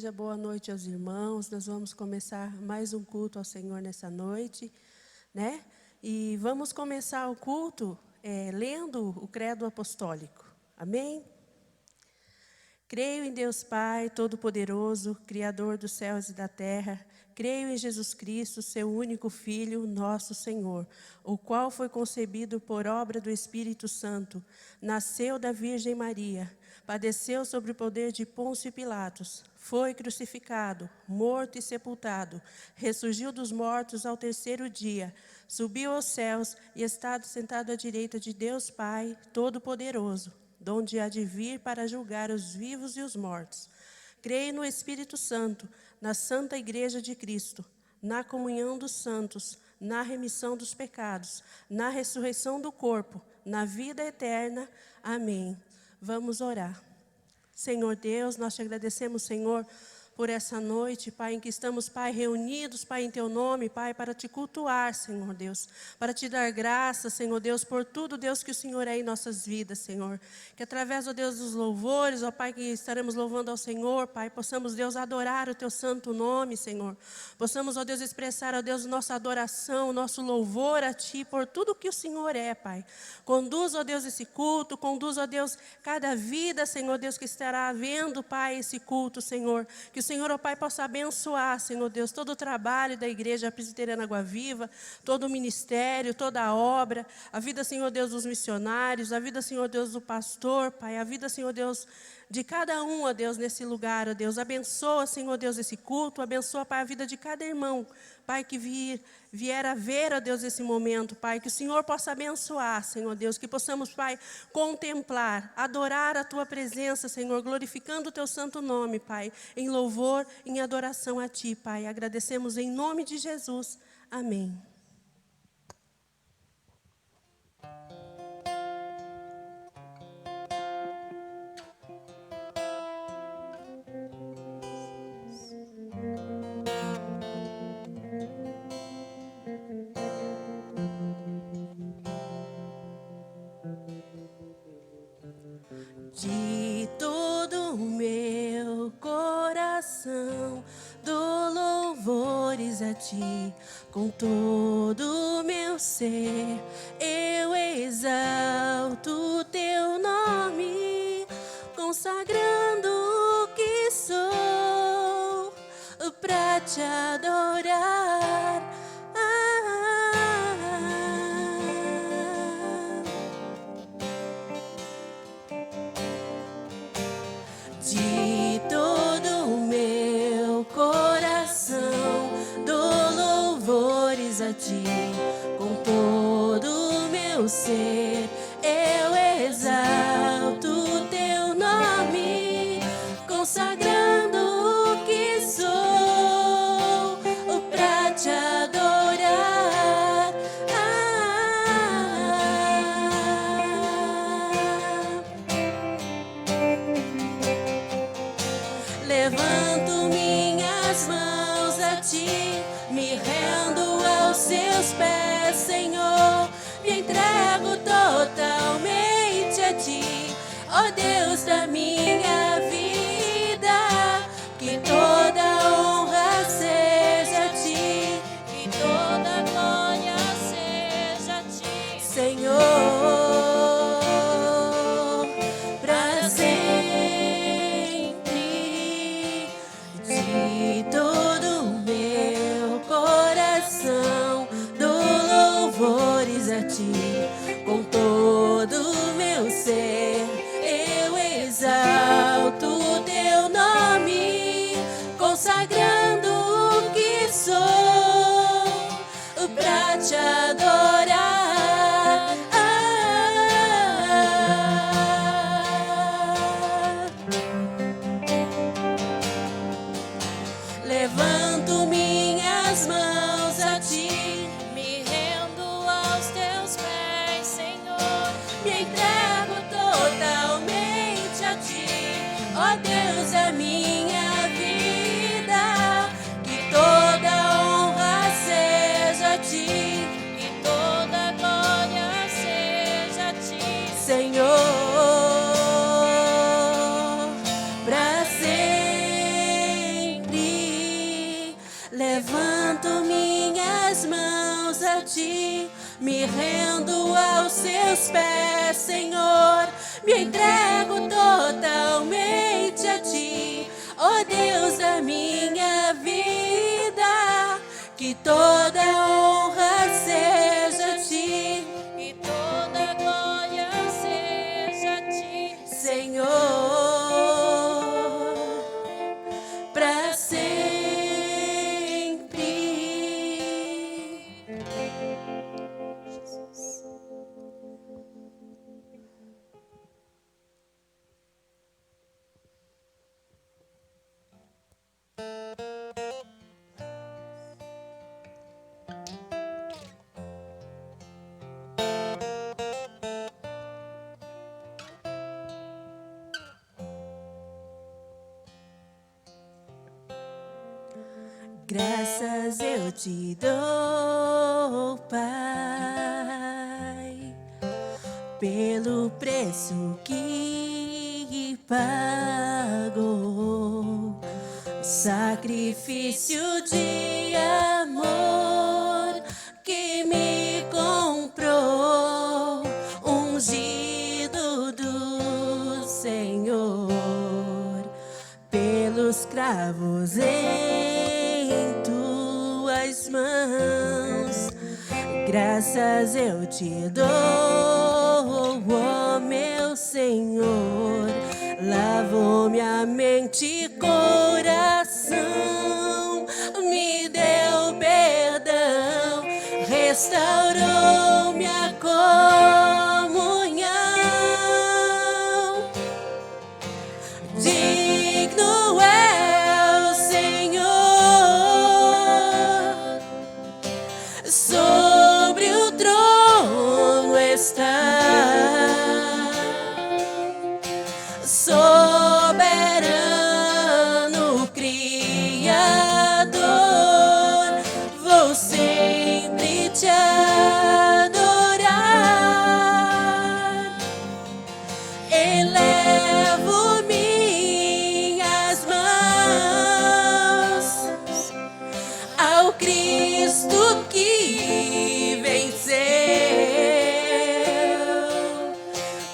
igreja, boa noite aos irmãos. Nós vamos começar mais um culto ao Senhor nessa noite, né? E vamos começar o culto lendo o credo apostólico. Amém? Creio em Deus Pai Todo-Poderoso, Criador dos céus e da terra. Creio em Jesus Cristo, seu único Filho, nosso Senhor, o qual foi concebido por obra do Espírito Santo, nasceu da Virgem Maria, padeceu sob o poder de Pôncio Pilatos, foi crucificado, morto e sepultado, ressurgiu dos mortos ao terceiro dia, subiu aos céus e está sentado à direita de Deus Pai Todo-Poderoso, donde há de vir para julgar os vivos e os mortos. Creio no Espírito Santo, na Santa Igreja de Cristo, na comunhão dos santos, na remissão dos pecados, na ressurreição do corpo, na vida eterna. Amém. Vamos orar. Senhor Deus, nós te agradecemos, Senhor, por essa noite, Pai, em que estamos, Pai, reunidos, Pai, em Teu nome, Pai, para Te cultuar, Senhor Deus, para Te dar graça, Senhor Deus, por tudo, Deus, que o Senhor é em nossas vidas, Senhor. Que através, ó Deus, dos louvores, ó Pai, que estaremos louvando ao Senhor, Pai, possamos, Deus, adorar o Teu santo nome, Senhor. Possamos, ó Deus, expressar, ó Deus, nossa adoração, nosso louvor a Ti, por tudo que o Senhor é, Pai. Conduz, ó Deus, esse culto, conduz, ó Deus, cada vida, Senhor Deus, que estará vendo, Pai, esse culto, Senhor. Que o Senhor, ó Pai, possa abençoar, Senhor Deus, todo o trabalho da Igreja Presbiteriana Água Viva, todo o ministério, toda a obra, a vida, Senhor Deus, dos missionários, a vida, Senhor Deus, do pastor, Pai, a vida, Senhor Deus, de cada um, ó Deus, nesse lugar, ó Deus. Abençoa, Senhor Deus, esse culto, abençoa, Pai, a vida de cada irmão, Pai, que vier a ver, ó Deus, esse momento, Pai, que o Senhor possa abençoar, Senhor Deus, que possamos, Pai, contemplar, adorar a Tua presença, Senhor, glorificando o Teu santo nome, Pai, em louvor, em adoração a Ti, Pai. Agradecemos em nome de Jesus. Amém. De todo o meu coração dou louvores a Ti, com todo o meu ser eu exalto o Teu nome, consagrando o que sou pra Te adorar. De todo o meu coração dou louvores a Ti, com todo o meu ser eu exalto o Teu nome, consagrando o que sou pra Te adorar. Levanto minhas mãos a Ti, me rendo aos Seus pés, Senhor. Me entrego totalmente a Ti, ó Deus da minha vida. Que toda honra seja a Ti, que toda glória seja a Ti, Senhor. De todo o meu coração dou louvores a Ti, com todo o meu ser eu exalto o Teu nome, consagrando o que sou pra Te adorar. Levanto minhas mãos a Ti, me rendo aos Teus pés, Senhor. Me entrego totalmente a Ti, ó Deus da minha vida. Que toda honra seja a Ti, Levanto minhas mãos a ti, me rendo aos seus pés, Senhor. Me entrego totalmente a ti, ó Deus da minha vida. Que toda honra seja a ti, e toda glória seja a ti, Senhor, para sempre. Jesus. Graças eu te dou, Pai, pelo preço que pagou, sacrifício de amor que me comprou, ungido do Senhor, pelos cravos em tuas mãos. Graças eu te dou, ó meu Senhor. Lavou minha mente e coração, me deu perdão, restaurou minha comunhão. Digno é o Senhor, sobre o trono está, soberano Criador, vou sempre te adorar. Elevo minhas mãos ao Cristo que venceu,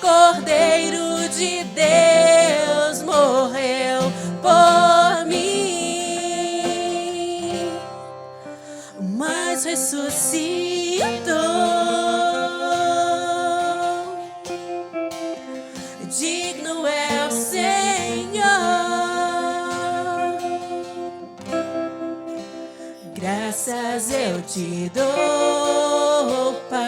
Cordeiro de Deus morreu por mim, mas ressuscitou. Digno é o Senhor. Graças eu te dou, Pai,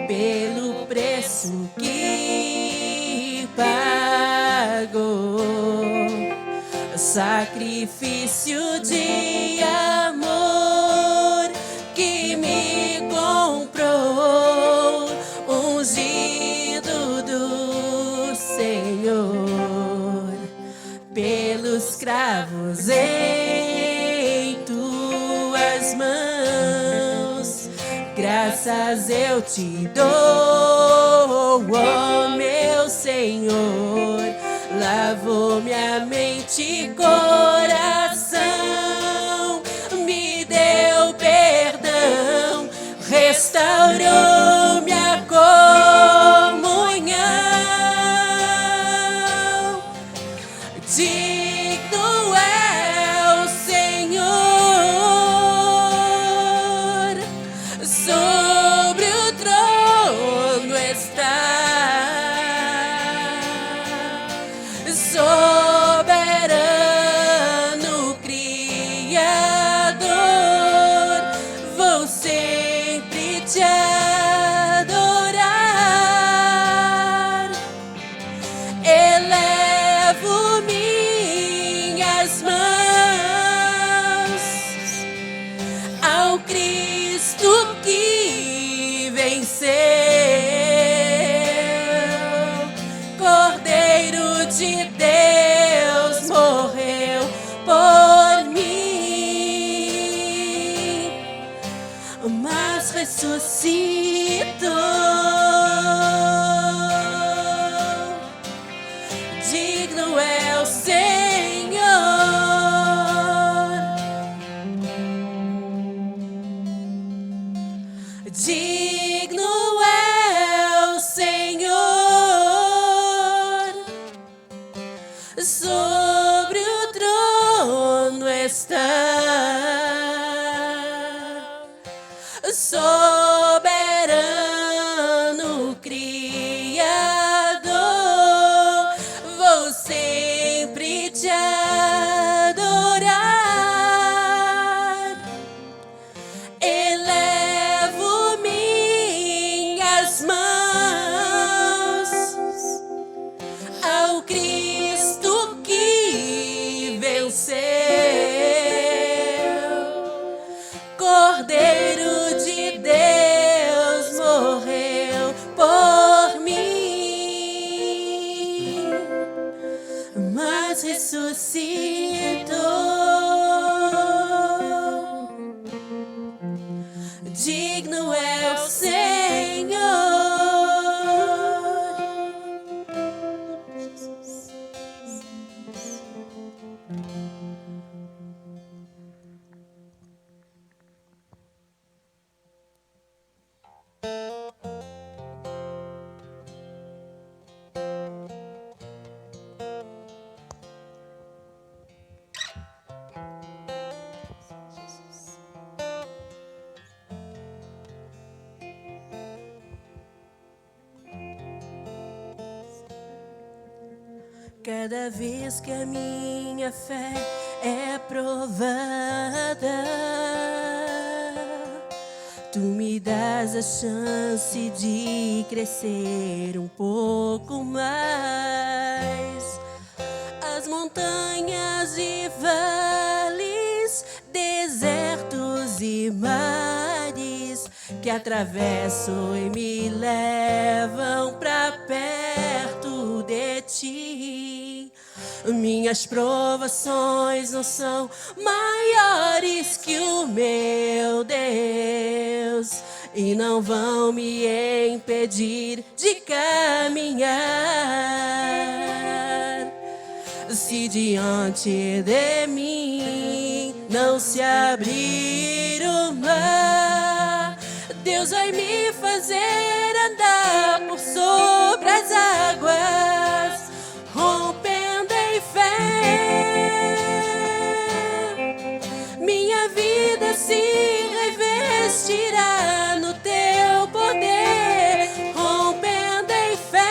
pelo preço que pagou, sacrifício de amor que me comprou, ungido do Senhor, pelos cravos em tuas mãos. Graças eu te dou, ó meu Senhor. Lavou minha mente e coração, me deu perdão, restaurou minha comunhão. Digno é o Senhor, sobre o trono está, soberano Criador, vou sempre te adorar. Elevo minhas mãos ao Cristo que venceu, Cordeiro de Deus morreu por mim, mas ressuscitou. Digno é o Senhor. soberano Criador, vou sempre te adorar. Elevo minhas mãos ao Cristo que venceu, Cordeiro de Deus morreu por mim, mas ressuscitou. Digno é o Senhor. Cada vez que a minha fé é provada, tu me dás a chance de crescer um pouco mais. As montanhas e vales, desertos e mares que atravesso e me levam pra perto de ti. Minhas provações não são maiores que o meu Deus e não vão me impedir de caminhar. Se diante de mim não se abrir o mar, Deus vai me fazer andar por sobre as águas, rompendo em fé. Minha vida se revestirá no teu poder, rompendo em fé.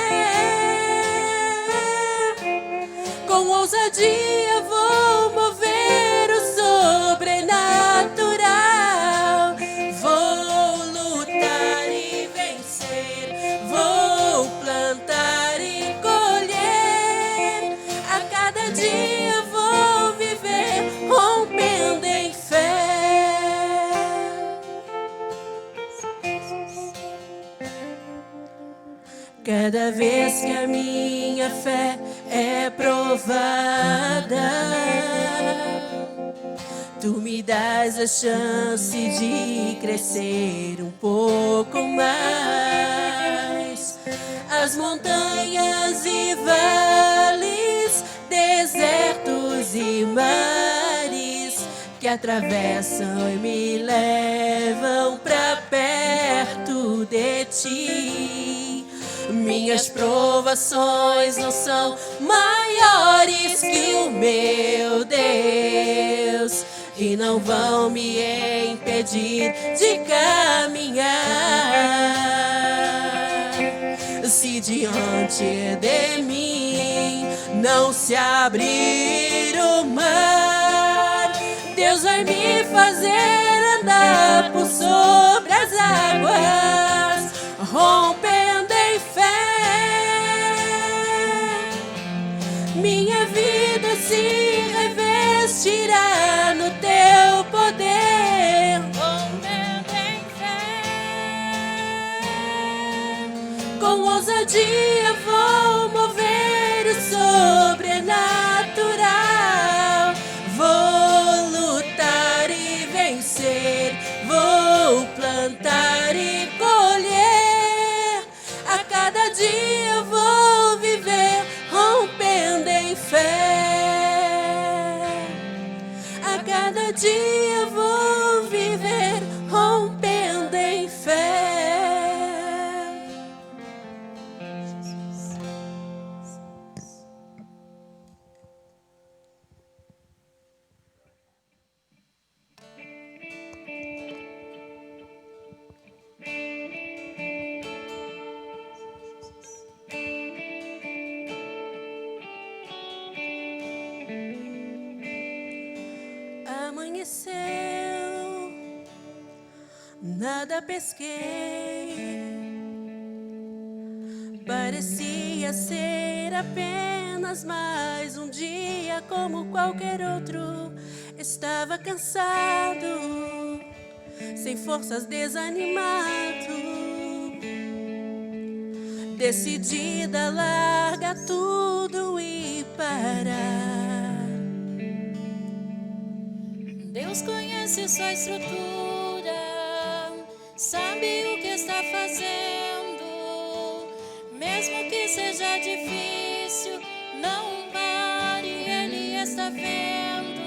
Com ousadia vou mover o sobrenatural, vou lutar e vencer, vou plantar e colher. A cada dia vou viver rompendo em fé. Cada vez que a minha fé é provada, tu me dás a chance de crescer um pouco mais. As montanhas e vales, desertos e mares que atravessam e me levam pra perto de ti. Minhas provações não são maiores que o meu Deus e não vão me impedir de caminhar. Se diante de mim não se abrir o mar, Deus vai me fazer andar por sobre as águas, rompendo em fé. Minha vida se revestirá no teu poder, rompendo em fé. Com ousadia vou mover o sobrenatural, vou lutar e vencer, vou plantar e colher. A cada dia vou viver rompendo em fé. A cada dia vou viver rompendo em fé. Amanheceu, nada pesquei. Parecia ser apenas mais um dia como qualquer outro. Estava cansado, sem forças, desanimado. Decidida a largar tudo e parar. Deus conhece sua estrutura, sabe o que está fazendo. Mesmo que seja difícil, não pare, Ele está vendo.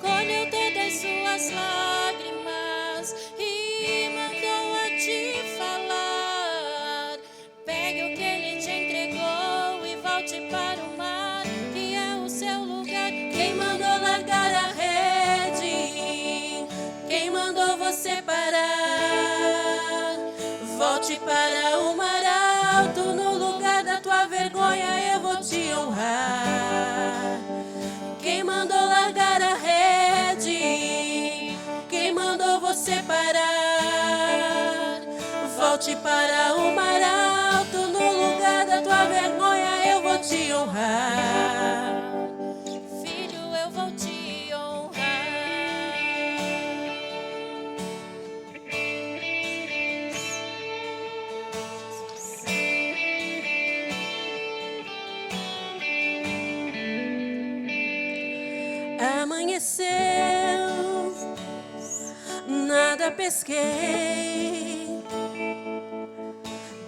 Colheu todas suas lágrimas e mandou a te falar. Pegue o que Ele te entregou e volte para o mar, que é o seu lugar. Quem mandou largar a rede? Quem mandou você parar? Volte para o mar alto, no lugar da tua vergonha eu vou te honrar. Quem mandou largar a rede? Quem mandou você parar? Volte para o mar alto, no lugar da tua vergonha eu vou te honrar. Filho, eu vou te honrar. Amanheceu, nada pesquei.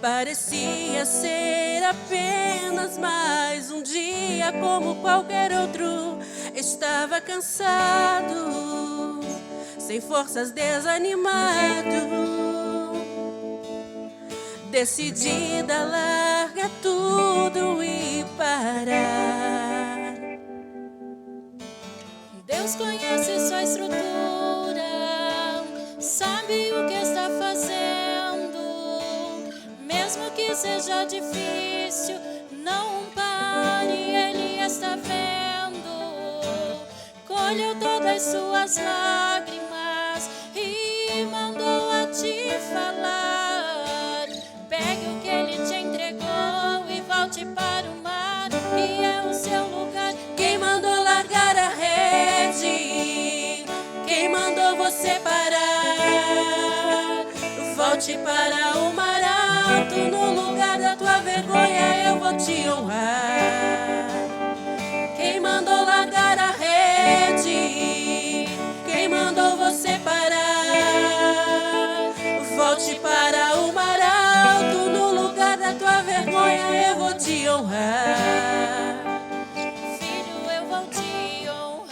Parecia ser apenas mais um dia como qualquer outro. Estava cansado, sem forças, desanimado. Decidida a largar tudo e parar. Deus conhece sua estrutura, sabe o que está fazendo. Mesmo que seja difícil, não pare, Ele está vendo. Colheu todas suas lágrimas e mandou a te falar. Pegue o que Ele te entregou e volte para o mar, que é o seu lugar. Quem mandou largar a rede? Quem mandou você parar? Volte para o mar alto, no lugar da tua vergonha eu vou te honrar. Quem mandou largar a rede? Quem mandou você parar? Volte para o mar alto, no lugar da tua vergonha eu vou te honrar. Filho, eu vou te honrar.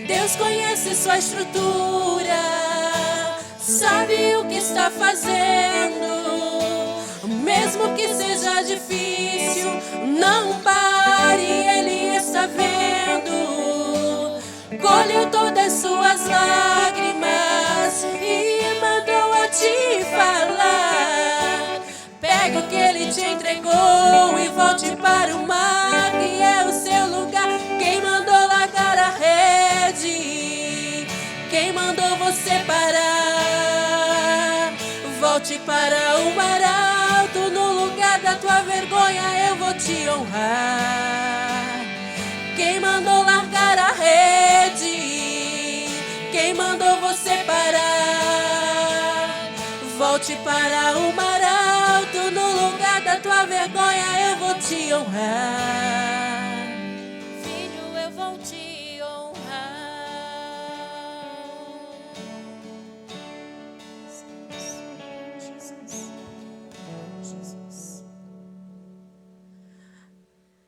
Deus conhece sua estrutura, sabe o que está fazendo. Mesmo que seja difícil, não pare, Ele está vendo. Colheu todas suas lágrimas e mandou a te falar. Pegue o que Ele te entregou e volte para o mar, que é o seu lugar. Quem mandou largar a rede? Quem mandou você parar? Volte para o mar alto, no lugar da tua vergonha eu vou te honrar. Quem mandou largar a rede? Quem mandou você parar? Volte para o mar alto, no lugar da tua vergonha eu vou te honrar. Filho, eu vou te honrar.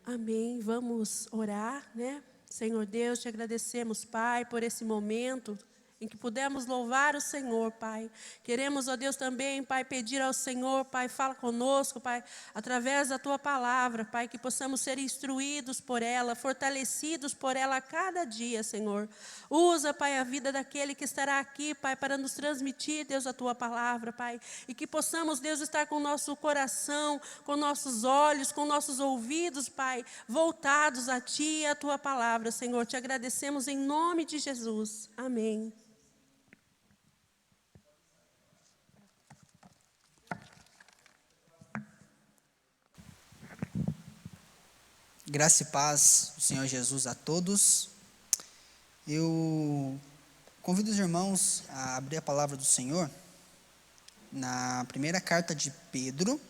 Amém. Vamos orar, né? Senhor Deus, te agradecemos, Pai, por esse momento em que pudemos louvar o Senhor, Pai. Queremos, ó Deus, também, Pai, pedir ao Senhor, Pai, fala conosco, Pai, através da Tua palavra, Pai, que possamos ser instruídos por ela, fortalecidos por ela a cada dia, Senhor. Usa, Pai, a vida daquele que estará aqui, Pai, para nos transmitir, Deus, a Tua palavra, Pai, e que possamos, Deus, estar com o nosso coração, com nossos olhos, com nossos ouvidos, Pai, voltados a Ti e a Tua palavra, Senhor. Te agradecemos em nome de Jesus. Amém. Graça e paz do Senhor Jesus a todos. Eu convido os irmãos a abrir a palavra do Senhor na primeira carta de Pedro,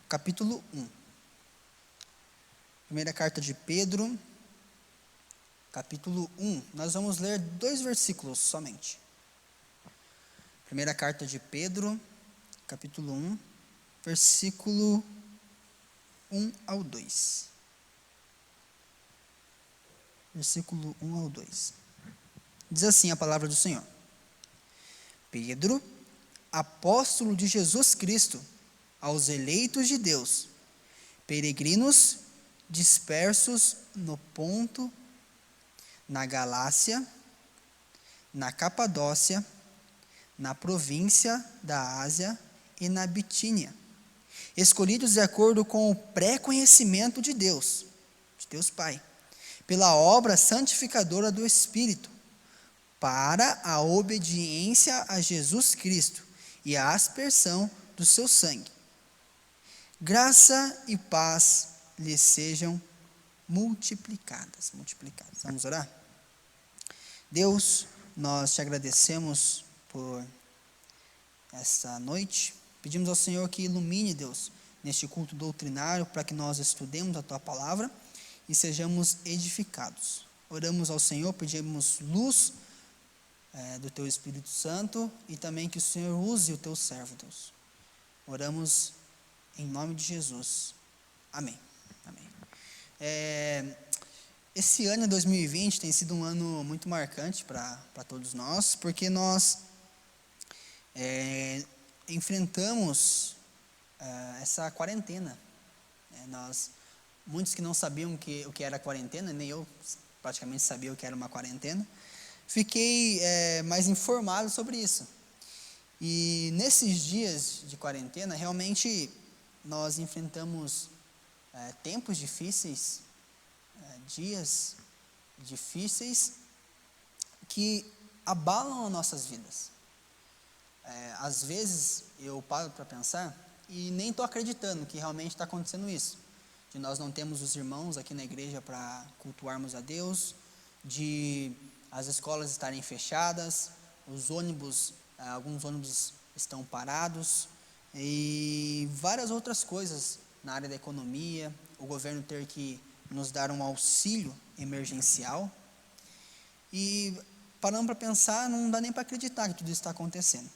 capítulo 1. Primeira carta de Pedro, capítulo 1. Nós vamos ler 2 versículos somente. Primeira carta de Pedro, capítulo 1, versículo 1 ao 2. Versículo 1 ao 2. Diz assim a palavra do Senhor: Pedro, apóstolo de Jesus Cristo, aos eleitos de Deus, peregrinos dispersos no Ponto, na Galácia, na Capadócia, na província da Ásia e na Bitínia, escolhidos de acordo com o pré-conhecimento de Deus Pai, pela obra santificadora do Espírito, para a obediência a Jesus Cristo e a aspersão do seu sangue. Graça e paz lhes sejam multiplicadas. Vamos orar? Deus, nós te agradecemos por essa noite. Pedimos ao Senhor que ilumine, Deus, neste culto doutrinário, para que nós estudemos a Tua palavra e sejamos edificados. Oramos ao Senhor, pedimos luz do Teu Espírito Santo e também que o Senhor use o Teu servo, Deus. Oramos em nome de Jesus. Amém. Amém. Esse ano 2020 tem sido um ano muito marcante para todos nós, porque nós enfrentamos essa quarentena. Muitos que não sabiam o que era quarentena, nem eu praticamente sabia o que era uma quarentena, fiquei mais informado sobre isso. E nesses dias de quarentena, realmente nós enfrentamos tempos difíceis, dias difíceis que abalam as nossas vidas. Às vezes eu paro para pensar e nem estou acreditando que realmente está acontecendo isso. De nós não temos os irmãos aqui na igreja para cultuarmos a Deus, de as escolas estarem fechadas, os ônibus, alguns ônibus estão parados e várias outras coisas na área da economia, o governo ter que nos dar um auxílio emergencial. E parando para pensar, não dá nem para acreditar que tudo isso está acontecendo.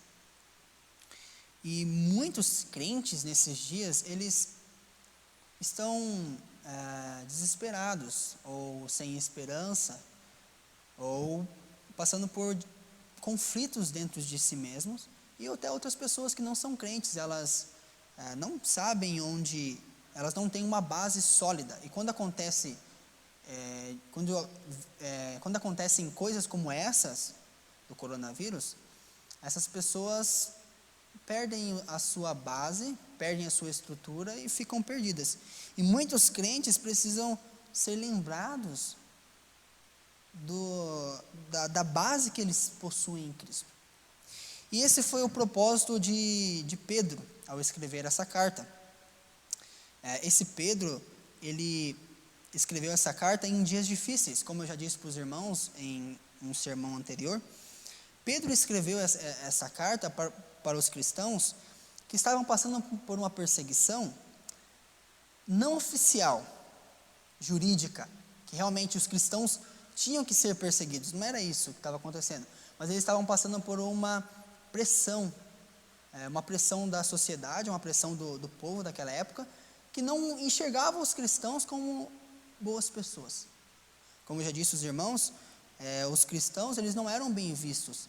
E muitos crentes nesses dias, eles estão desesperados, ou sem esperança, ou passando por conflitos dentro de si mesmos, e até outras pessoas que não são crentes, elas não sabem onde, elas não têm uma base sólida, e quando acontecem coisas como essas, do coronavírus, essas pessoas perdem a sua base, perdem a sua estrutura e ficam perdidas. E muitos crentes precisam ser lembrados da base que eles possuem em Cristo. E esse foi o propósito de Pedro ao escrever essa carta. Esse Pedro, ele escreveu essa carta em dias difíceis, como eu já disse para os irmãos em um sermão anterior. Pedro escreveu essa carta para os cristãos que estavam passando por uma perseguição não oficial, jurídica, que realmente os cristãos tinham que ser perseguidos. Não era isso que estava acontecendo, mas eles estavam passando por uma pressão da sociedade, uma pressão do povo daquela época, que não enxergava os cristãos como boas pessoas. Como eu já disse os irmãos, os cristãos, eles não eram bem vistos.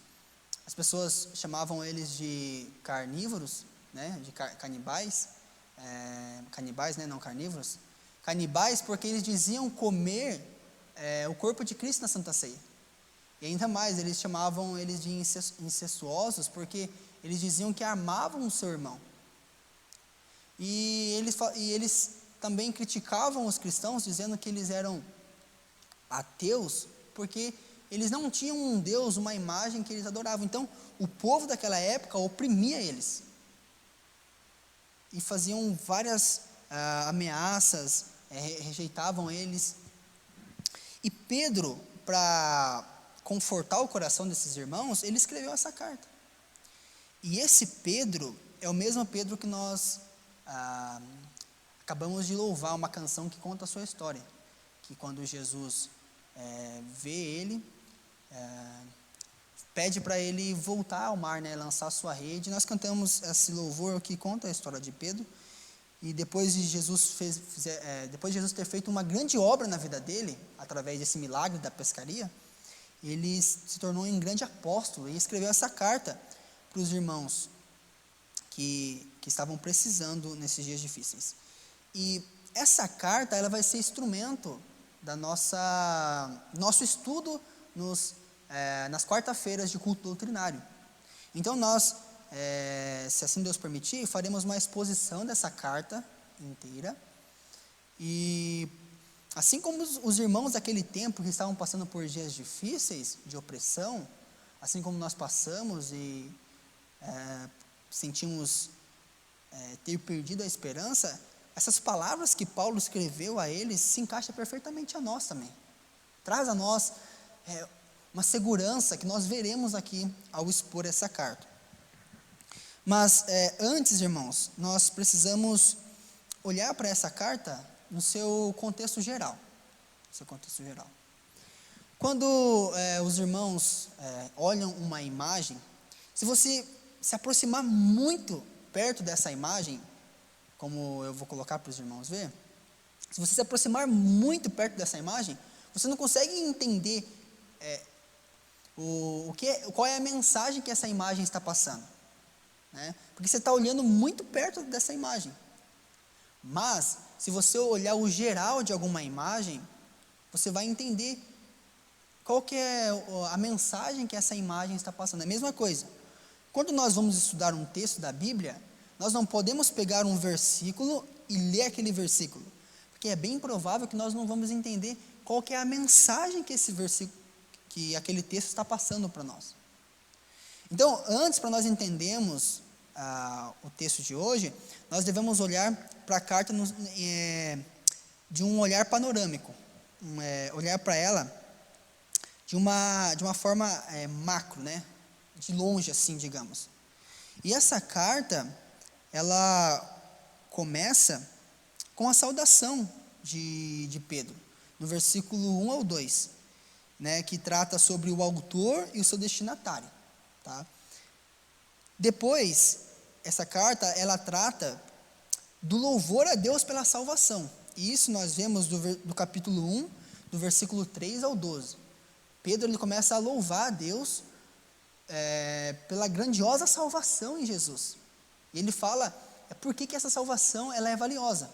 As pessoas chamavam eles de carnívoros, né, de canibais, canibais, né, não carnívoros, canibais, porque eles diziam comer o corpo de Cristo na Santa Ceia. E ainda mais, eles chamavam eles de incestuosos, porque eles diziam que amavam o seu irmão. E eles também criticavam os cristãos, dizendo que eles eram ateus, porque eles não tinham um Deus, uma imagem que eles adoravam. Então, o povo daquela época oprimia eles. E faziam várias ameaças, rejeitavam eles. E Pedro, para confortar o coração desses irmãos, ele escreveu essa carta. E esse Pedro é o mesmo Pedro que nós acabamos de louvar, uma canção que conta a sua história. Que quando Jesus vê ele, pede para ele voltar ao mar, né, lançar a sua rede. Nós cantamos esse louvor que conta a história de Pedro. E depois de Jesus ter feito uma grande obra na vida dele, através desse milagre da pescaria, ele se tornou um grande apóstolo e escreveu essa carta para os irmãos que estavam precisando nesses dias difíceis. E essa carta, ela vai ser instrumento da nosso estudo nas quarta-feiras de culto doutrinário. Então nós, se assim Deus permitir, faremos uma exposição dessa carta inteira. E assim como os irmãos daquele tempo que estavam passando por dias difíceis, de opressão, assim como nós passamos e sentimos ter perdido a esperança, essas palavras que Paulo escreveu a eles se encaixam perfeitamente a nós também. Traz a nós uma segurança que nós veremos aqui ao expor essa carta. Mas antes, irmãos, nós precisamos olhar para essa carta no seu contexto geral. Quando os irmãos olham uma imagem, se você se aproximar muito perto dessa imagem, como eu vou colocar para os irmãos ver, se você se aproximar muito perto dessa imagem, você não consegue entender qual é a mensagem que essa imagem está passando, né? Porque você está olhando muito perto dessa imagem. Mas, se você olhar o geral de alguma imagem, você vai entender qual que é a mensagem que essa imagem está passando. É a mesma coisa. Quando nós vamos estudar um texto da Bíblia, nós não podemos pegar um versículo e ler aquele versículo, porque é bem provável que nós não vamos entender qual que é a mensagem que aquele texto está passando para nós. Então, antes, para nós entendermos o texto de hoje, nós devemos olhar para a carta de um olhar panorâmico, olhar para ela de uma forma macro, né? De longe, assim, digamos. E essa carta, ela começa com a saudação de Pedro, no versículo 1 ao 2, né, que trata sobre o autor e o seu destinatário. Tá? Depois, essa carta, ela trata do louvor a Deus pela salvação. E isso nós vemos do capítulo 1, do versículo 3 ao 12. Pedro, ele começa a louvar a Deus pela grandiosa salvação em Jesus. E ele fala por que essa salvação ela é valiosa.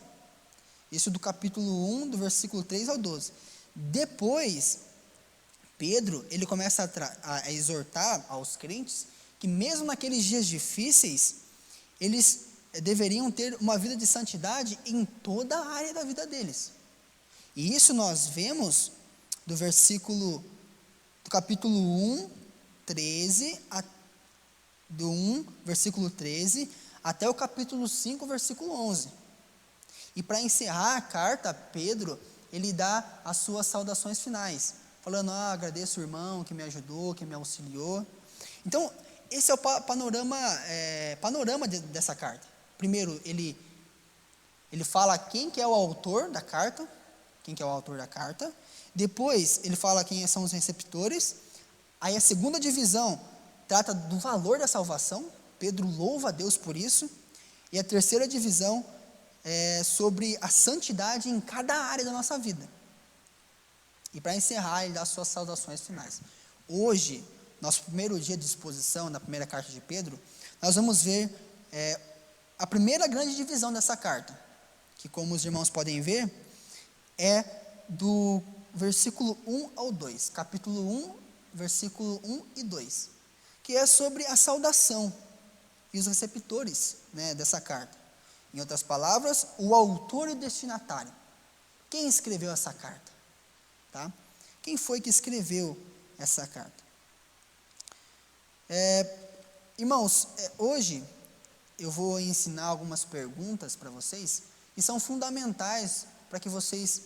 Isso do capítulo 1, do versículo 3 ao 12. Depois, Pedro, ele começa a exortar aos crentes que mesmo naqueles dias difíceis, eles deveriam ter uma vida de santidade em toda a área da vida deles. E isso nós vemos do capítulo 1, 13, versículo 13, até o capítulo 5, versículo 11. E para encerrar a carta, Pedro, ele dá as suas saudações finais, falando, agradeço o irmão que me ajudou, que me auxiliou. Então, esse é o panorama dessa carta. Primeiro, ele fala quem que é o autor da carta, Depois, ele fala quem são os receptores. Aí a segunda divisão trata do valor da salvação. Pedro louva a Deus por isso. E a terceira divisão é sobre a santidade em cada área da nossa vida. E para encerrar, ele dá as suas saudações finais. Hoje, nosso primeiro dia de exposição, na primeira carta de Pedro, nós vamos ver a primeira grande divisão dessa carta, que, como os irmãos podem ver, é do versículo 1 ao 2, capítulo 1, versículo 1 e 2, que é sobre a saudação e os receptores, né, dessa carta. Em outras palavras, o autor e o destinatário. Quem escreveu essa carta? Tá? Quem foi que escreveu essa carta? Irmãos, hoje eu vou ensinar algumas perguntas para vocês que são fundamentais para que vocês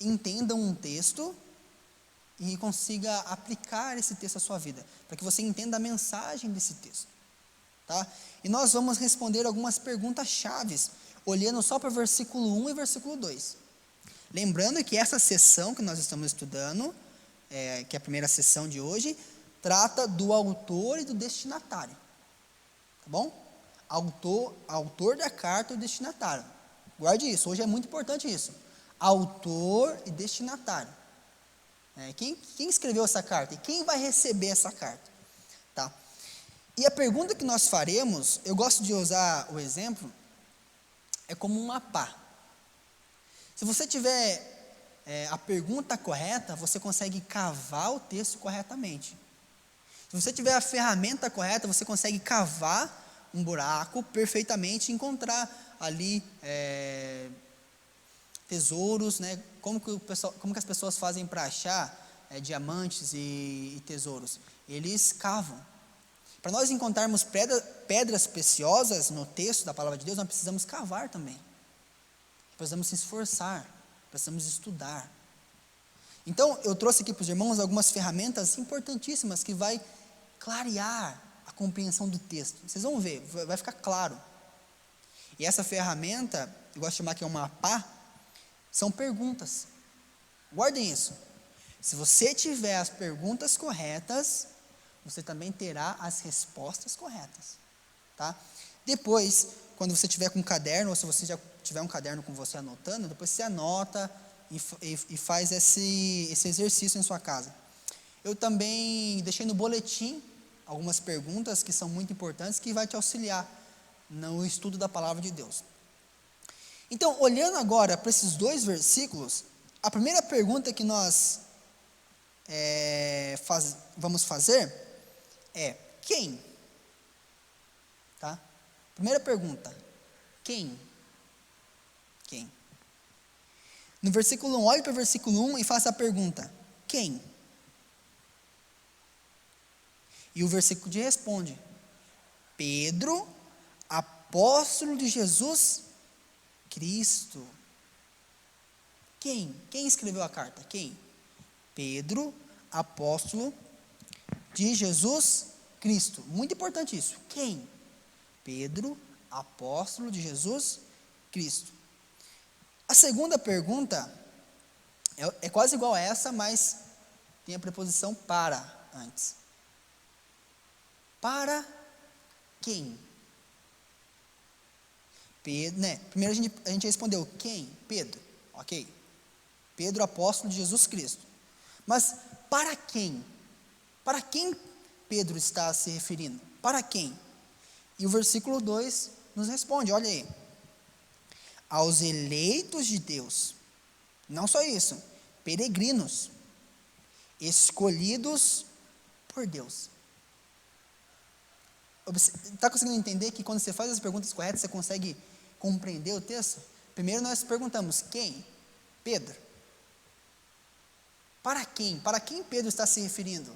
entendam um texto e consiga aplicar esse texto à sua vida, para que você entenda a mensagem desse texto. Tá? E nós vamos responder algumas perguntas chaves, olhando só para o versículo 1 e versículo 2. Lembrando que essa sessão que nós estamos estudando, que é a primeira sessão de hoje, trata do autor e do destinatário. Tá bom? Autor da carta e o destinatário. Guarde isso, hoje é muito importante isso. Autor e destinatário. Quem escreveu essa carta? E quem vai receber essa carta? Tá? E a pergunta que nós faremos, eu gosto de usar o exemplo, é como uma pá. Se você tiver a pergunta correta, você consegue cavar o texto corretamente. Se você tiver a ferramenta correta, você consegue cavar um buraco perfeitamente e encontrar ali tesouros, né? Como que as pessoas fazem para achar diamantes e tesouros? Eles cavam. Para nós encontrarmos pedras preciosas no texto da palavra de Deus, nós precisamos cavar também. Precisamos se esforçar, precisamos estudar. Então, eu trouxe aqui para os irmãos algumas ferramentas importantíssimas que vai clarear a compreensão do texto. Vocês vão ver, vai ficar claro. E essa ferramenta, eu gosto de chamar que é uma pá, são perguntas. Guardem isso. Se você tiver as perguntas corretas, você também terá as respostas corretas. Tá? Depois, quando você tiver com um caderno, ou se você já tiver um caderno com você anotando, depois você anota e faz esse exercício em sua casa. Eu também deixei no boletim algumas perguntas que são muito importantes, que vai te auxiliar no estudo da palavra de Deus. Então, olhando agora para esses dois versículos, a primeira pergunta que nós vamos fazer é: quem? Tá? Primeira pergunta: quem? Quem? No versículo 1, olhe para o versículo 1 e faça a pergunta: quem? E o versículo de responde: Pedro, apóstolo de Jesus Cristo. Quem? Quem escreveu a carta? Quem? Pedro, apóstolo de Jesus Cristo. Muito importante isso. Quem? Pedro, apóstolo de Jesus Cristo. A segunda pergunta é quase igual a essa, mas tem a preposição para antes. Para quem? Pedro, né? Primeiro a gente respondeu quem? Pedro, ok. Pedro, apóstolo de Jesus Cristo. Mas para quem? Para quem Pedro está se referindo? Para quem? E o versículo 2 nos responde, olha aí. Aos eleitos de Deus. Não só isso, peregrinos, escolhidos por Deus. Está conseguindo entender que quando você faz as perguntas corretas, você consegue compreender o texto? Primeiro nós perguntamos, quem? Pedro. Para quem? Para quem Pedro está se referindo?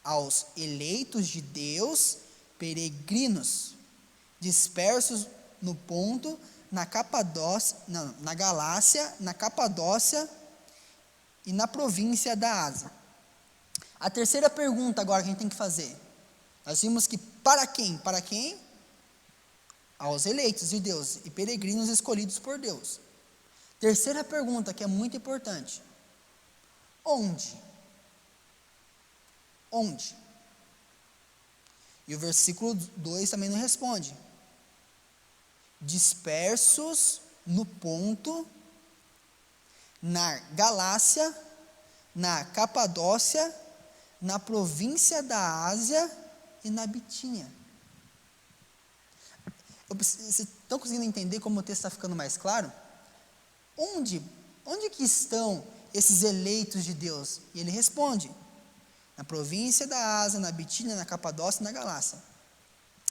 Aos eleitos de Deus, peregrinos, dispersos no Ponto, na Galácia, na Capadócia e na província da Ásia. A terceira pergunta agora que a gente tem que fazer. Nós vimos que para quem? Para quem? Aos eleitos de Deus e peregrinos escolhidos por Deus. Terceira pergunta que é muito importante. Onde? Onde? E o versículo 2 também nos responde. Dispersos no Ponto, na Galácia, na Capadócia, na província da Ásia e na Bitínia. Vocês estão conseguindo entender como o texto está ficando mais claro? Onde que estão esses eleitos de Deus? E ele responde: na província da Ásia, na Bitínia, na Capadócia e na Galácia.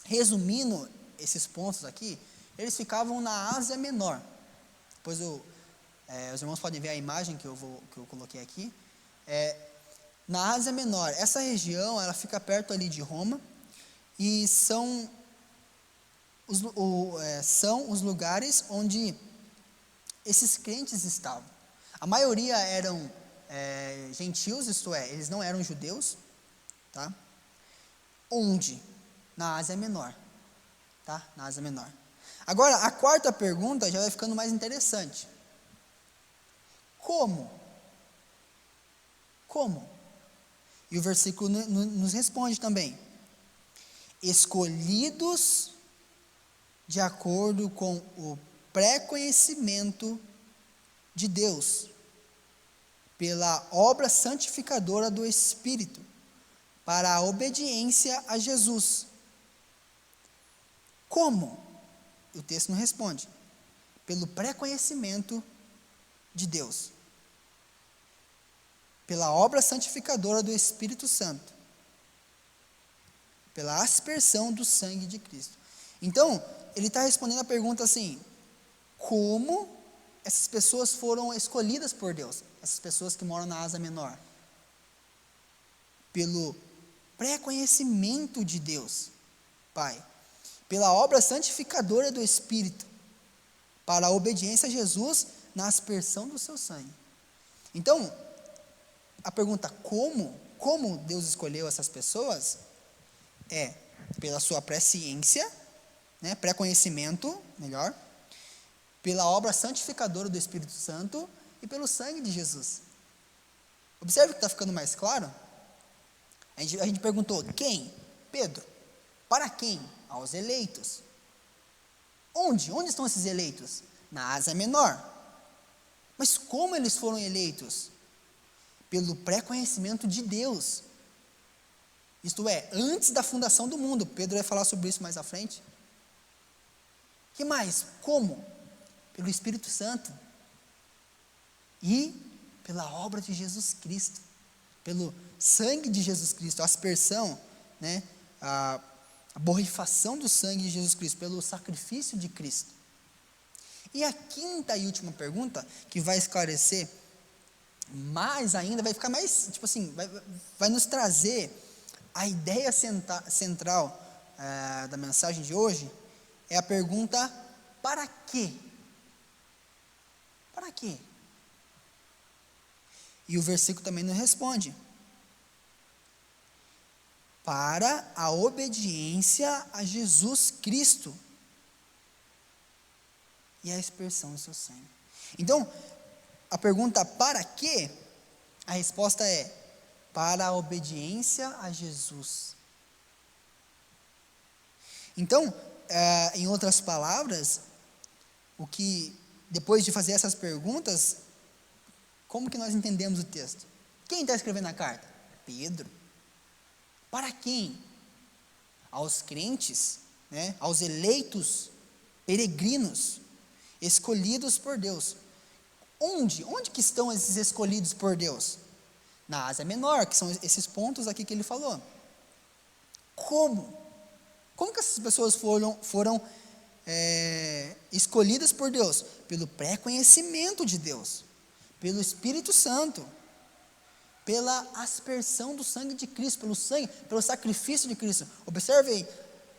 Resumindo esses pontos aqui, eles ficavam na Ásia Menor. Depois os irmãos podem ver a imagem que eu coloquei aqui. Na Ásia Menor, essa região, ela fica perto ali de Roma, e são os lugares onde esses crentes estavam. A maioria eram gentios, isto é, eles não eram judeus, tá? Onde? Na Ásia Menor, tá? Na Ásia Menor. Agora, a quarta pergunta já vai ficando mais interessante. Como? E o versículo nos responde também: escolhidos de acordo com o pré-conhecimento de Deus, pela obra santificadora do Espírito, para a obediência a Jesus. Como? O texto não responde. Pelo pré-conhecimento de Deus, pela obra santificadora do Espírito Santo, pela aspersão do sangue de Cristo. Então, ele está respondendo a pergunta assim: como essas pessoas foram escolhidas por Deus? Essas pessoas que moram na Ásia Menor. Pelo pré-conhecimento de Deus, Pai. Pela obra santificadora do Espírito, para a obediência a Jesus na aspersão do seu sangue. Então, a pergunta como Deus escolheu essas pessoas é pela sua presciência, né, pré-conhecimento, melhor, pela obra santificadora do Espírito Santo e pelo sangue de Jesus. Observe que está ficando mais claro. A gente perguntou: quem? Pedro. Para quem? Aos eleitos. Onde estão esses eleitos? Na Ásia Menor. Mas como eles foram eleitos? Pelo pré-conhecimento de Deus. Isto é, antes da fundação do mundo. Pedro vai falar sobre isso mais à frente. Que mais? Como? Pelo Espírito Santo. E pela obra de Jesus Cristo. Pelo sangue de Jesus Cristo. A aspersão, né? A borrifação do sangue de Jesus Cristo. Pelo sacrifício de Cristo. E a quinta e última pergunta, que vai esclarecer mais ainda, vai ficar mais, tipo assim, vai nos trazer a ideia central da mensagem de hoje, é a pergunta: para quê? Para quê? E o versículo também nos responde: para a obediência a Jesus Cristo e a aspersão do seu sangue. Então, a pergunta para quê? A resposta é: para a obediência a Jesus. Então, em outras palavras, depois de fazer essas perguntas, como que nós entendemos o texto? Quem está escrevendo a carta? Pedro. Para quem? Aos crentes, né? Aos eleitos, peregrinos, escolhidos por Deus. Onde que estão esses escolhidos por Deus? Na Ásia Menor, que são esses pontos aqui que ele falou. Como que essas pessoas foram escolhidas por Deus? Pelo pré-conhecimento de Deus, pelo Espírito Santo, pela aspersão do sangue de Cristo, pelo sacrifício de Cristo. Observe aí,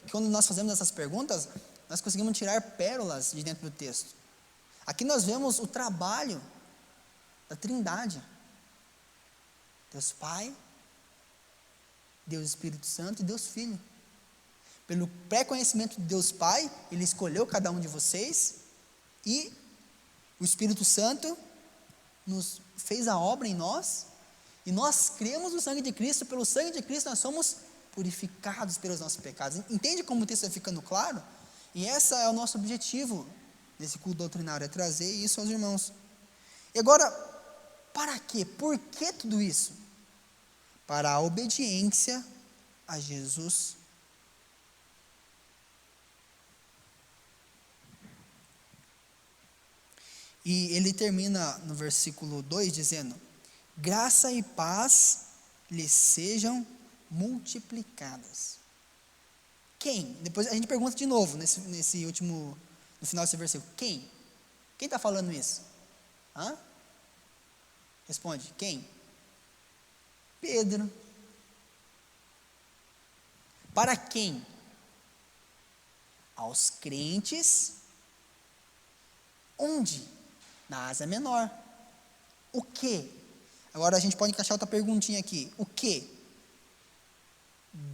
que quando nós fazemos essas perguntas, nós conseguimos tirar pérolas de dentro do texto. Aqui nós vemos o trabalho da Trindade. Deus Pai, Deus Espírito Santo e Deus Filho. Pelo pré-conhecimento de Deus Pai, Ele escolheu cada um de vocês, e o Espírito Santo nos fez a obra em nós, e nós cremos no sangue de Cristo. Pelo sangue de Cristo nós somos purificados pelos nossos pecados. Entende como o texto está ficando claro? E esse é o nosso objetivo desse culto doutrinário, é trazer isso aos irmãos. E agora, para quê? Por que tudo isso? Para a obediência a Jesus. E ele termina no versículo 2 dizendo: graça e paz lhes sejam multiplicadas. Quem? Depois a gente pergunta de novo, nesse último, no final desse versículo. Quem? Quem está falando isso? Hã? Responde, quem? Pedro. Para quem? Aos crentes. Onde? Na Ásia Menor. O que? Agora a gente pode encaixar outra perguntinha aqui. O que?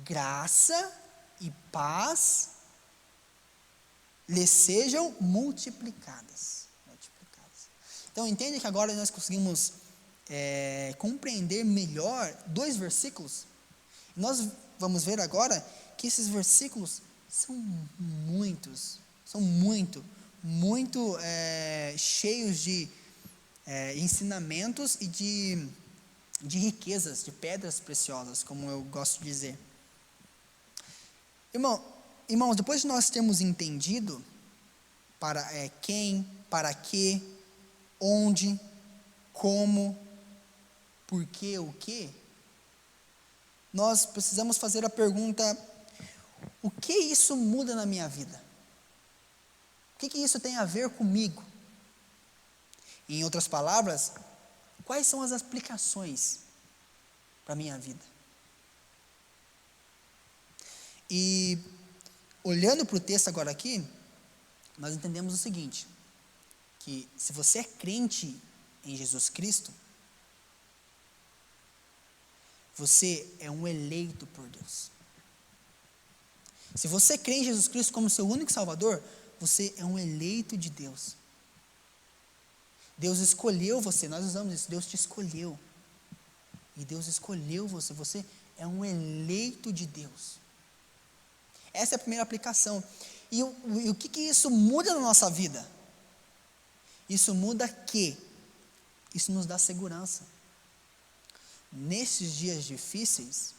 Graça e paz lhes sejam multiplicadas. Então entende que agora nós conseguimos compreender melhor 2 versículos. Nós vamos ver agora que esses versículos são muito cheios de ensinamentos e de riquezas, de pedras preciosas, como eu gosto de dizer. Irmãos, depois de nós termos entendido para quem, para quê, onde, como, por quê, o quê, nós precisamos fazer a pergunta: o que isso muda na minha vida? O que isso tem a ver comigo? Em outras palavras, quais são as aplicações para a minha vida? E olhando para o texto agora aqui, nós entendemos o seguinte, que se você é crente em Jesus Cristo, você é um eleito por Deus. Se você crê em Jesus Cristo como seu único Salvador, você é um eleito de Deus. Deus escolheu você, nós usamos isso, Deus te escolheu. E Deus escolheu você, você é um eleito de Deus. Essa é a primeira aplicação. E o que isso muda na nossa vida? Isso muda que? Isso nos dá segurança. Nesses dias difíceis,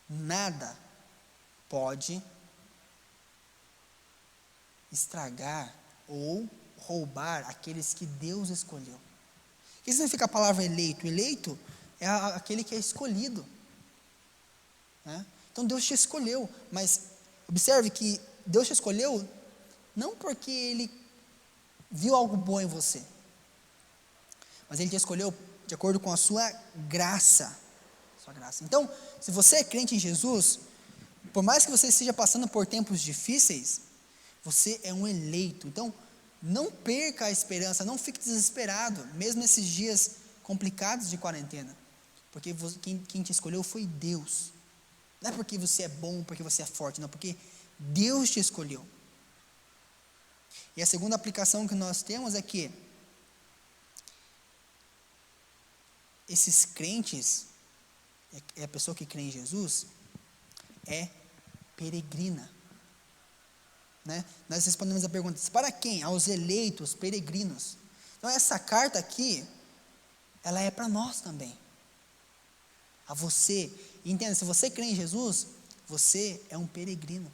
nada pode estragar ou roubar aqueles que Deus escolheu. O que significa a palavra eleito? Eleito é aquele que é escolhido, né? Então Deus te escolheu, mas observe que Deus te escolheu não porque Ele viu algo bom em você, mas Ele te escolheu de acordo com a sua graça. Então, se você é crente em Jesus, por mais que você esteja passando por tempos difíceis, você é um eleito. Então, não perca a esperança, não fique desesperado, mesmo nesses dias complicados de quarentena, porque quem te escolheu foi Deus. Não é porque você é bom, porque você é forte, não, porque Deus te escolheu. E a segunda aplicação que nós temos é que esses crentes, a pessoa que crê em Jesus, é peregrina. Né? Nós respondemos a pergunta: para quem? Aos eleitos, peregrinos. Então essa carta aqui, ela é para nós também. A você. Entenda, se você crê em Jesus, você é um peregrino.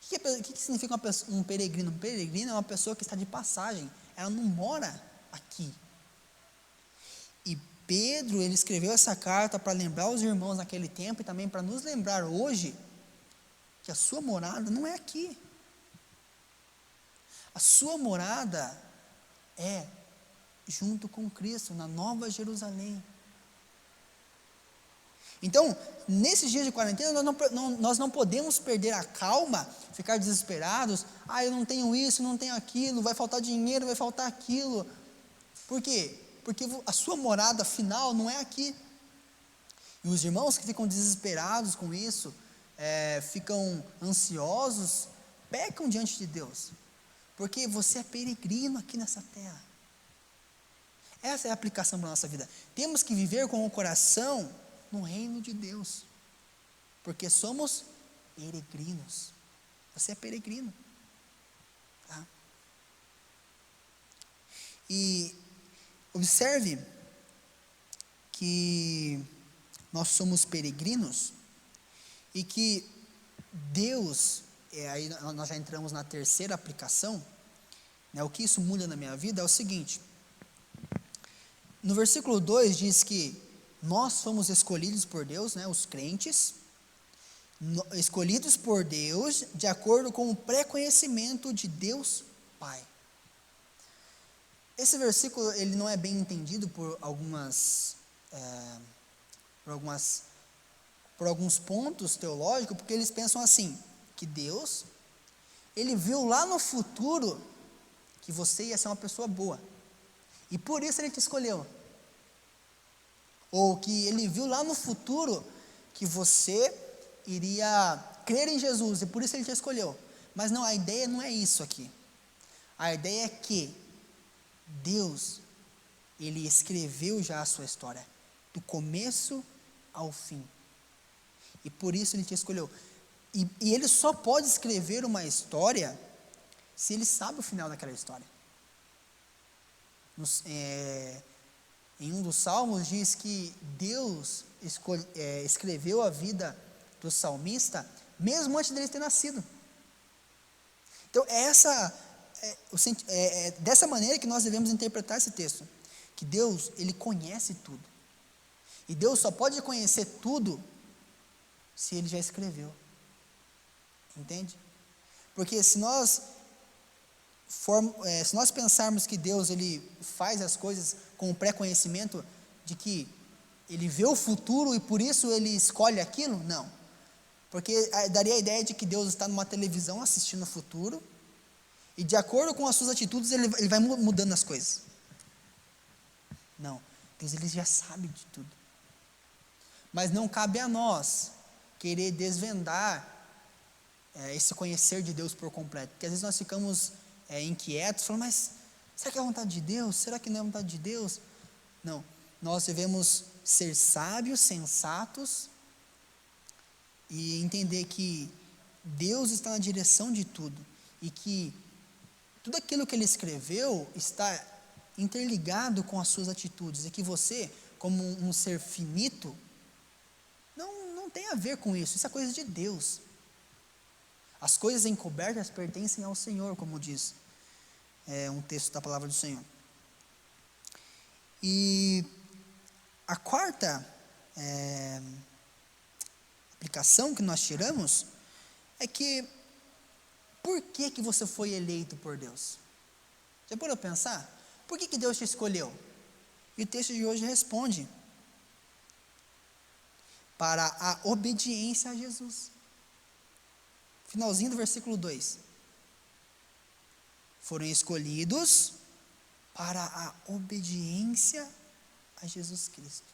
O que significa um peregrino? Um peregrino é uma pessoa que está de passagem, ela não mora aqui. E Pedro, ele escreveu essa carta para lembrar os irmãos naquele tempo e também para nos lembrar hoje que a sua morada não é aqui. A sua morada é junto com Cristo, na Nova Jerusalém. Então, nesses dias de quarentena, nós não podemos perder a calma, ficar desesperados. Eu não tenho isso, não tenho aquilo, vai faltar dinheiro, vai faltar aquilo. Por quê? Porque a sua morada final não é aqui. E os irmãos que ficam desesperados com isso, ficam ansiosos, pecam diante de Deus, porque você é peregrino aqui nessa terra. Essa é a aplicação para a nossa vida. Temos que viver com o coração no reino de Deus, porque somos peregrinos. Você é peregrino, tá? E Observe que nós somos peregrinos e que Deus, aí nós já entramos na terceira aplicação, né, o que isso muda na minha vida é o seguinte: no versículo 2 diz que nós fomos escolhidos por Deus, né, os crentes, escolhidos por Deus de acordo com o pré-conhecimento de Deus Pai. Esse versículo ele não é bem entendido por alguns pontos teológicos, porque eles pensam assim, que Deus, ele viu lá no futuro que você ia ser uma pessoa boa, e por isso ele te escolheu. Ou que ele viu lá no futuro que você iria crer em Jesus, e por isso ele te escolheu. Mas não, a ideia não é isso aqui. A ideia é que Deus, ele escreveu já a sua história, do começo ao fim. E por isso ele te escolheu. E ele só pode escrever uma história se ele sabe o final daquela história. Em um dos salmos diz que Deus escreveu a vida do salmista mesmo antes dele ter nascido. Então é dessa maneira que nós devemos interpretar esse texto, que Deus, ele conhece tudo, e Deus só pode conhecer tudo se ele já escreveu, entende? Porque se nós pensarmos que Deus, ele faz as coisas com o pré-conhecimento de que ele vê o futuro e por isso ele escolhe aquilo, não, porque daria a ideia de que Deus está numa televisão assistindo o futuro, e de acordo com as suas atitudes, ele vai mudando as coisas. Não, Deus, ele já sabe de tudo. Mas não cabe a nós querer desvendar esse conhecer de Deus por completo. Porque às vezes nós ficamos inquietos, falando, mas será que é a vontade de Deus? Será que não é a vontade de Deus? Não, nós devemos ser sábios, sensatos, e entender que Deus está na direção de tudo, e que tudo aquilo que ele escreveu está interligado com as suas atitudes, e que você, como um ser finito, não tem a ver com isso. Isso é coisa de Deus. As coisas encobertas pertencem ao Senhor, como diz um texto da palavra do Senhor. E a quarta aplicação que nós tiramos é que por que você foi eleito por Deus? Já parou para pensar? Por que Deus te escolheu? E o texto de hoje responde: para a obediência a Jesus. Finalzinho do versículo 2. Foram escolhidos para a obediência a Jesus Cristo.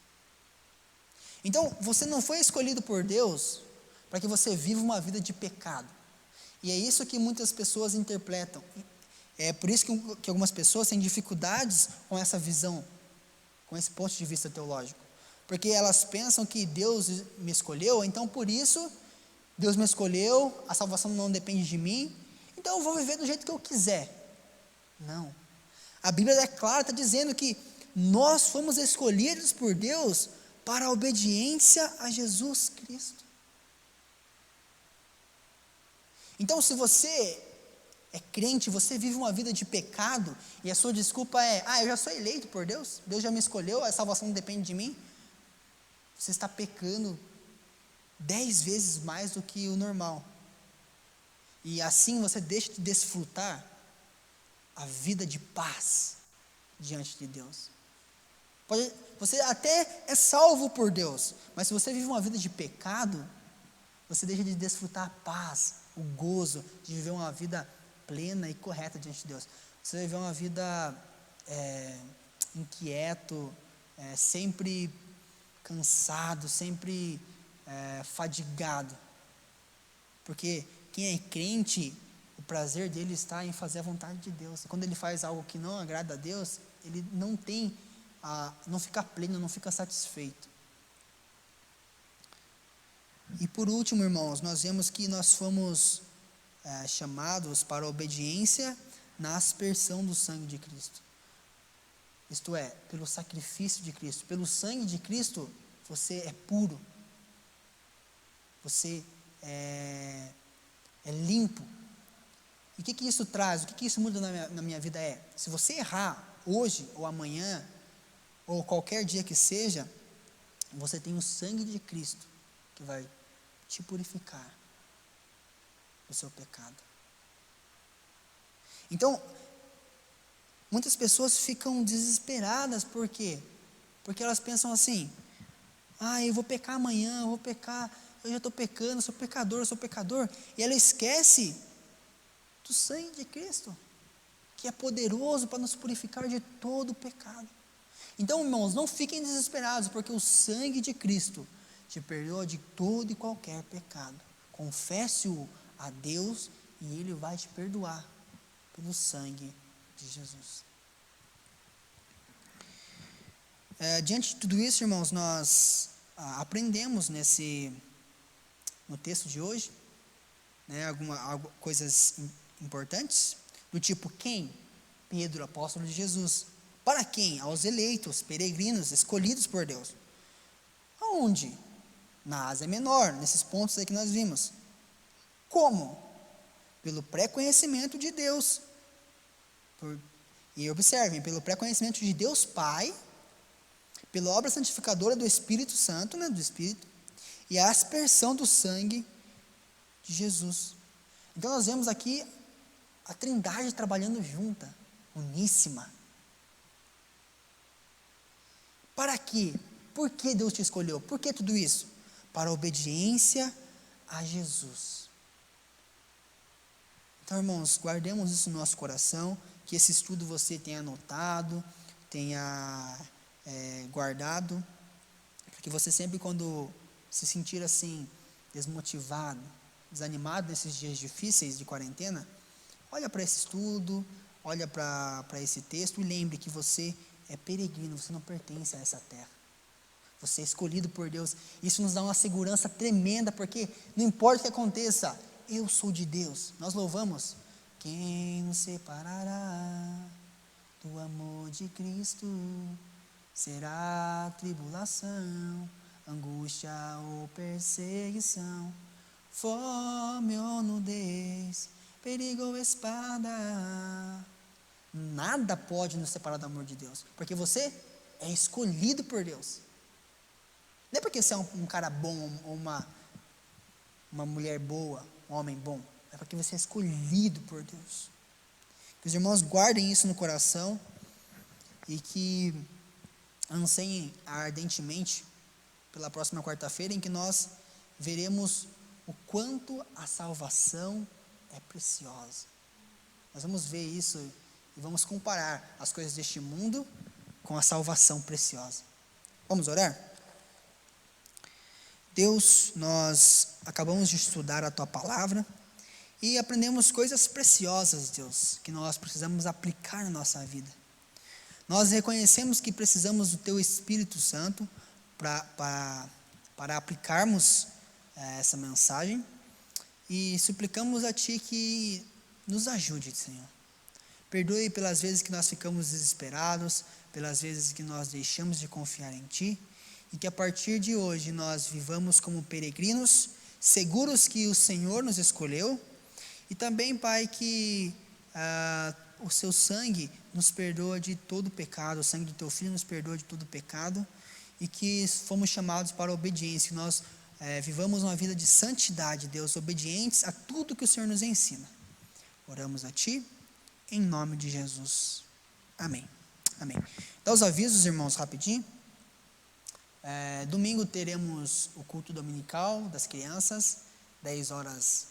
Então, você não foi escolhido por Deus para que você viva uma vida de pecado. E é isso que muitas pessoas interpretam. É por isso que algumas pessoas têm dificuldades com essa visão, com esse ponto de vista teológico. Porque elas pensam que Deus me escolheu, então por isso Deus me escolheu, a salvação não depende de mim, então eu vou viver do jeito que eu quiser. Não. A Bíblia é clara, está dizendo que nós fomos escolhidos por Deus para a obediência a Jesus Cristo. Então, se você é crente, você vive uma vida de pecado, e a sua desculpa é, eu já sou eleito por Deus, Deus já me escolheu, a salvação não depende de mim, você está pecando 10 vezes mais do que o normal. E assim você deixa de desfrutar a vida de paz diante de Deus. Você até é salvo por Deus, mas se você vive uma vida de pecado, você deixa de desfrutar a paz, o gozo de viver uma vida plena e correta diante de Deus. Você vai viver uma vida inquieto, sempre cansado, sempre fadigado. Porque quem é crente, o prazer dele está em fazer a vontade de Deus. E quando ele faz algo que não agrada a Deus, ele não fica pleno, não fica satisfeito. E por último, irmãos, nós vemos que nós fomos chamados para a obediência na aspersão do sangue de Cristo. isto é, pelo sacrifício de Cristo, pelo sangue de Cristo, você é puro, você é limpo. E o que isso traz, o que isso muda na minha vida se você errar hoje ou amanhã, ou qualquer dia que seja, você tem o sangue de Cristo que vai te purificar do seu pecado. Então, muitas pessoas ficam desesperadas, por quê? Porque elas pensam assim, eu vou pecar amanhã, eu vou pecar, eu já estou pecando, sou pecador, e ela esquece do sangue de Cristo, que é poderoso para nos purificar de todo o pecado. Então, irmãos, não fiquem desesperados, porque o sangue de Cristo te perdoa de todo e qualquer pecado. Confesse-o a Deus e Ele vai te perdoar pelo sangue de Jesus. Diante de tudo isso, irmãos, nós aprendemos no texto de hoje, algumas coisas importantes, do tipo, quem? Pedro, apóstolo de Jesus. Para quem? Aos eleitos, peregrinos, escolhidos por Deus. Aonde? Na Ásia Menor, nesses pontos aí que nós vimos. Como? Pelo pré-conhecimento de Deus. E observem, pelo pré-conhecimento de Deus Pai, pela obra santificadora do Espírito Santo, do Espírito, e a aspersão do sangue de Jesus. Então nós vemos aqui a Trindade trabalhando junta, uníssima. Para quê? Por que Deus te escolheu? Por que tudo isso? Para a obediência a Jesus. Então, irmãos, guardemos isso no nosso coração, que esse estudo você tenha anotado, tenha guardado, para que você sempre, quando se sentir assim, desmotivado, desanimado nesses dias difíceis de quarentena, olha para esse estudo, olha para esse texto e lembre que você é peregrino, você não pertence a essa terra. Você é escolhido por Deus. Isso nos dá uma segurança tremenda, porque não importa o que aconteça, eu sou de Deus. Nós louvamos. Quem nos separará do amor de Cristo? Será tribulação, angústia ou perseguição, fome ou nudez, perigo ou espada. Nada pode nos separar do amor de Deus, porque você é escolhido por Deus. Não é porque você é um cara bom, ou uma mulher boa, um homem bom, é porque você é escolhido por Deus. Que os irmãos guardem isso no coração e que anseiem ardentemente pela próxima quarta-feira, em que nós veremos o quanto a salvação é preciosa. Nós vamos ver isso e vamos comparar as coisas deste mundo com a salvação preciosa. Vamos orar? Deus, nós acabamos de estudar a Tua Palavra e aprendemos coisas preciosas, Deus, que nós precisamos aplicar na nossa vida. Nós reconhecemos que precisamos do Teu Espírito Santo para aplicarmos essa mensagem e suplicamos a Ti que nos ajude, Senhor. Perdoe pelas vezes que nós ficamos desesperados, pelas vezes que nós deixamos de confiar em Ti, e que a partir de hoje nós vivamos como peregrinos, seguros que o Senhor nos escolheu, e também, Pai, que o Seu sangue nos perdoa de todo pecado, o sangue do Teu Filho nos perdoa de todo pecado, e que fomos chamados para a obediência, que nós vivamos uma vida de santidade, Deus, obedientes a tudo que o Senhor nos ensina. Oramos a Ti, em nome de Jesus. Amém. Amém. Dá os avisos, irmãos, rapidinho. Domingo teremos o culto dominical das crianças, 10 horas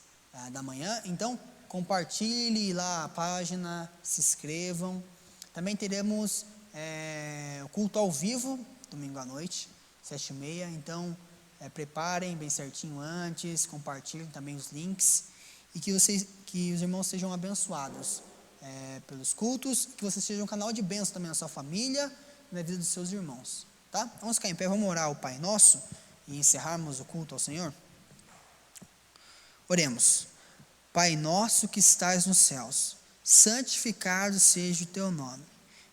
da manhã. Então, compartilhe lá a página, se inscrevam. Também teremos o culto ao vivo, domingo à noite, 7h30. Então, preparem bem certinho antes, compartilhem também os links. E que os irmãos sejam abençoados pelos cultos, que você seja um canal de bênção também na sua família e na vida dos seus irmãos. Tá? Vamos ficar em pé, vamos orar ao Pai Nosso e encerrarmos o culto ao Senhor? Oremos. Pai nosso que estais nos céus, santificado seja o Teu nome.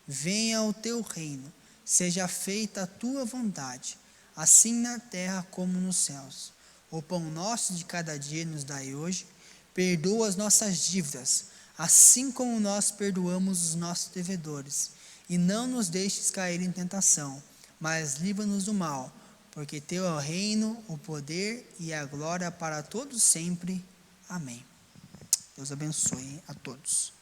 venha o teu reino, seja feita a tua vontade, assim na terra como nos céus. O pão nosso de cada dia nos dai hoje, perdoa as nossas dívidas, assim como nós perdoamos os nossos devedores, e não nos deixes cair em tentação, mas livra-nos do mal, porque teu é o reino, o poder e a glória para todos sempre. Amém. Deus abençoe a todos.